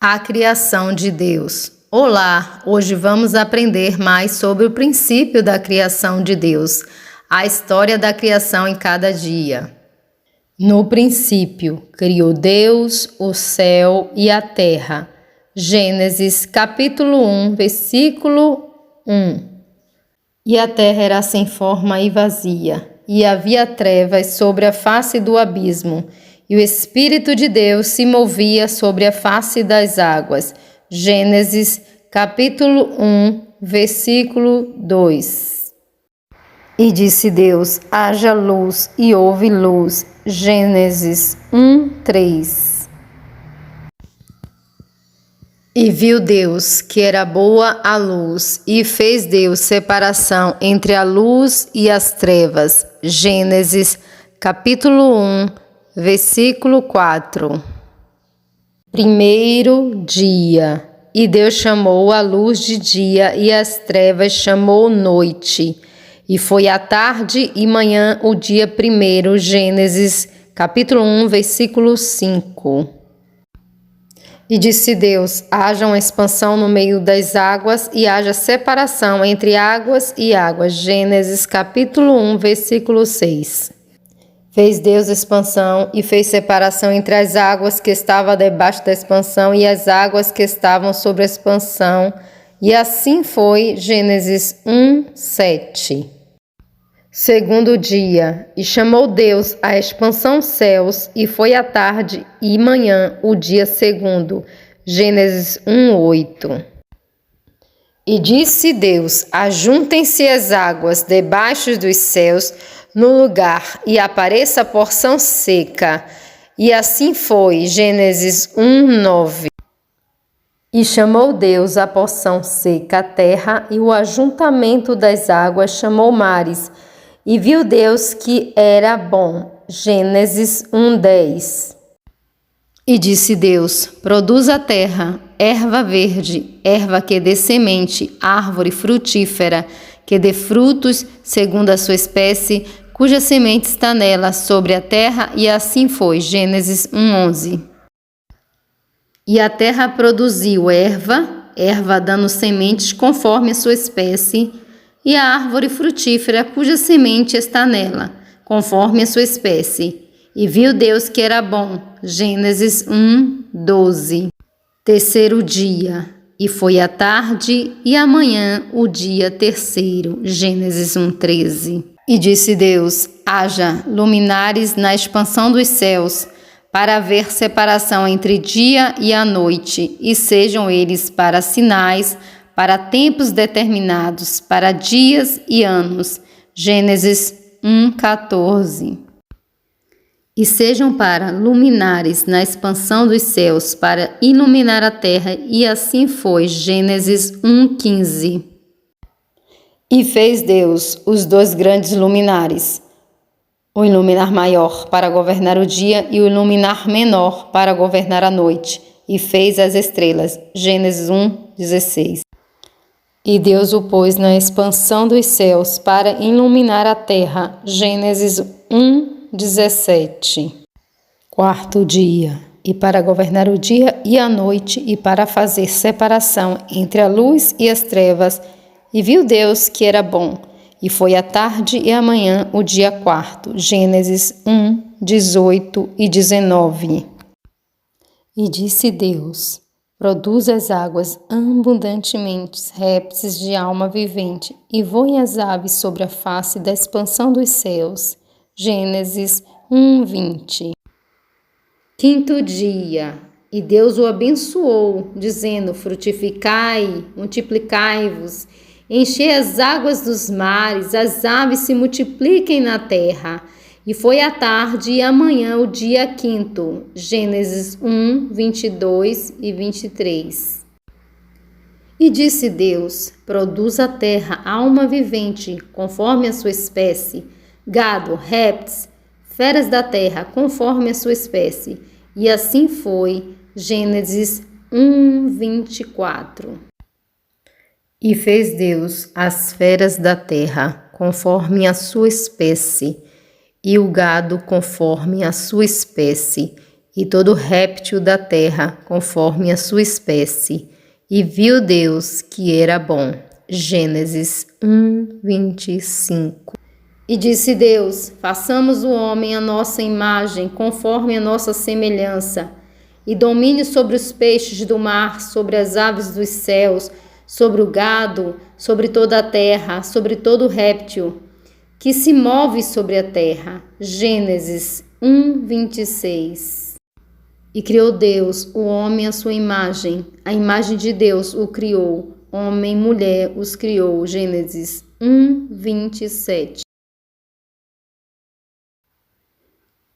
A criação de Deus. Olá, hoje vamos aprender mais sobre o princípio da criação de Deus, a história da criação em cada dia. No princípio, criou Deus o céu e a terra. Gênesis capítulo 1, versículo 1. E a terra era sem forma e vazia, e havia trevas sobre a face do abismo, e o Espírito de Deus se movia sobre a face das águas. Gênesis capítulo 1, versículo 2. E disse Deus: haja luz, e houve luz. Gênesis 1, 3. E viu Deus que era boa a luz, e fez Deus separação entre a luz e as trevas. Gênesis capítulo 1, versículo 4. Primeiro dia. E Deus chamou a luz de dia, e as trevas chamou noite. E foi a tarde e manhã o dia primeiro. Gênesis capítulo 1, versículo 5. E disse Deus: haja uma expansão no meio das águas, e haja separação entre águas e águas. Gênesis capítulo 1, versículo 6. Fez Deus expansão e fez separação entre as águas que estavam debaixo da expansão e as águas que estavam sobre a expansão. E assim foi. Gênesis 1, 7. Segundo dia. E chamou Deus a expansão céus, e foi a tarde e manhã o dia segundo. Gênesis 1, 8. E disse Deus: ajuntem-se as águas debaixo dos céus no lugar, e apareça a porção seca. E assim foi. Gênesis 1, 9. E chamou Deus a porção seca a terra, e o ajuntamento das águas chamou mares. E viu Deus que era bom. Gênesis 1, 10. E disse Deus: produz a terra erva verde, erva que dê semente, árvore frutífera, que dê frutos segundo a sua espécie, cuja semente está nela, sobre a terra, e assim foi. Gênesis 1, 11. E a terra produziu erva dando sementes conforme a sua espécie, e a árvore frutífera, cuja semente está nela, conforme a sua espécie. E viu Deus que era bom. Gênesis 1, 12. Terceiro dia. E foi a tarde e a manhã o dia terceiro. Gênesis 1, 13. E disse Deus: haja luminares na expansão dos céus, para haver separação entre dia e a noite, e sejam eles para sinais, para tempos determinados, para dias e anos. Gênesis 1, 14. E sejam para luminares na expansão dos céus, para iluminar a terra, e assim foi. Gênesis 1, 15. E fez Deus os dois grandes luminares, o iluminar maior para governar o dia e o iluminar menor para governar a noite, e fez as estrelas. Gênesis 1, 16. E Deus o pôs na expansão dos céus para iluminar a terra. Gênesis 1, 17. Quarto dia. E para governar o dia e a noite, e para fazer separação entre a luz e as trevas. E viu Deus que era bom. E foi a tarde e a manhã o dia quarto. Gênesis 1, 18 e 19. E disse Deus: produz as águas abundantemente, répteis de alma vivente, e voem as aves sobre a face da expansão dos céus. Gênesis 1, 20. Quinto dia. E Deus o abençoou, dizendo: frutificai, multiplicai-vos, enchei as águas dos mares, as aves se multipliquem na terra. E foi a tarde e a manhã o dia quinto. Gênesis 1, 22 e 23. E disse Deus: produz a terra alma vivente, conforme a sua espécie, gado, répteis, feras da terra, conforme a sua espécie. E assim foi. Gênesis 1, 24. E fez Deus as feras da terra, conforme a sua espécie, e o gado conforme a sua espécie, e todo réptil da terra, conforme a sua espécie. E viu Deus que era bom. Gênesis 1, 25. E disse Deus: façamos o homem à nossa imagem, conforme a nossa semelhança, e domine sobre os peixes do mar, sobre as aves dos céus, sobre o gado, sobre toda a terra, sobre todo réptil que se move sobre a terra. Gênesis 1, 26. E criou Deus o homem à sua imagem, a imagem de Deus o criou, homem e mulher os criou. Gênesis 1, 27.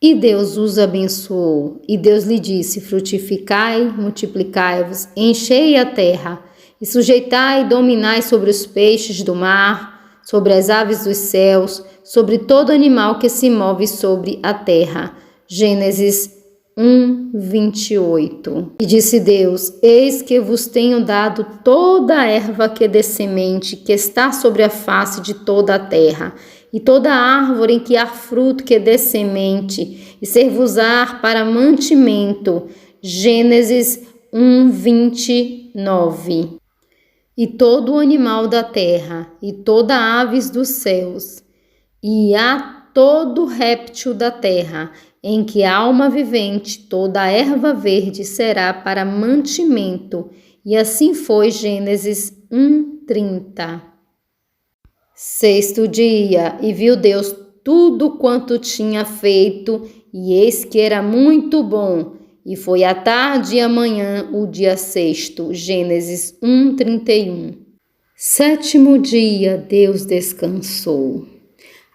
E Deus os abençoou, e Deus lhe disse: frutificai, multiplicai-vos, enchei a terra, e sujeitai e dominai sobre os peixes do mar, sobre as aves dos céus, sobre todo animal que se move sobre a terra. Gênesis 1, 28. E disse Deus: eis que vos tenho dado toda a erva que dê semente, que está sobre a face de toda a terra, e toda árvore em que há fruto que dê semente, e ser-vos-á para mantimento. Gênesis 1, 29. E todo animal da terra, e toda aves dos céus, e a todo réptil da terra, em que há alma vivente, toda a erva verde será para mantimento. E assim foi. Gênesis 1, 30. Sexto dia, e viu Deus tudo quanto tinha feito, e eis que era muito bom. E foi a tarde e a manhã o dia sexto. Gênesis 1, 31. Sétimo dia, Deus descansou.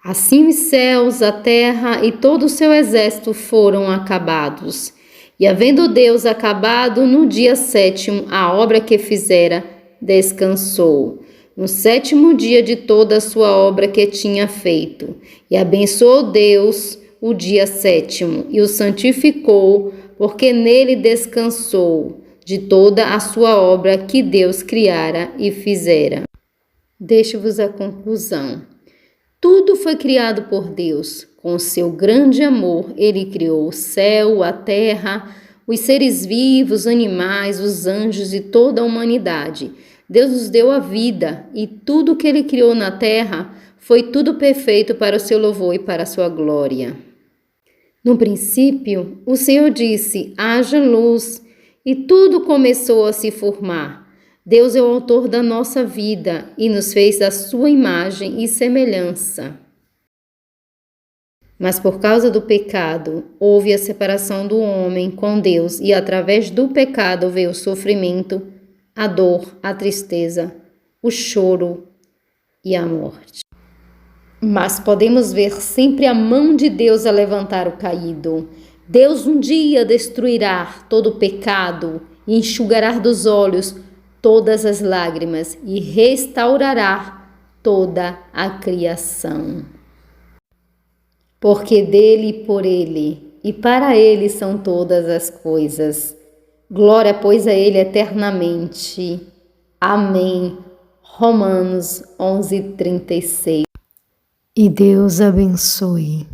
Assim os céus, a terra e todo o seu exército foram acabados. E havendo Deus acabado no dia sétimo a obra que fizera, descansou no sétimo dia de toda a sua obra que tinha feito. E abençoou Deus o dia sétimo e o santificou, porque nele descansou de toda a sua obra que Deus criara e fizera. Deixo-vos a conclusão. Tudo foi criado por Deus. Com seu grande amor, ele criou o céu, a terra, os seres vivos, os animais, os anjos e toda a humanidade. Deus nos deu a vida, e tudo que ele criou na terra foi tudo perfeito para o seu louvor e para a sua glória. No princípio, o Senhor disse: haja luz, e tudo começou a se formar. Deus é o autor da nossa vida e nos fez a sua imagem e semelhança. Mas por causa do pecado, houve a separação do homem com Deus, e através do pecado veio o sofrimento, a dor, a tristeza, o choro e a morte. Mas podemos ver sempre a mão de Deus a levantar o caído. Deus um dia destruirá todo o pecado e enxugará dos olhos todas as lágrimas e restaurará toda a criação. Porque dele, por ele e para ele são todas as coisas. Glória, pois, a ele eternamente. Amém. Romanos 11, 36. E Deus abençoe.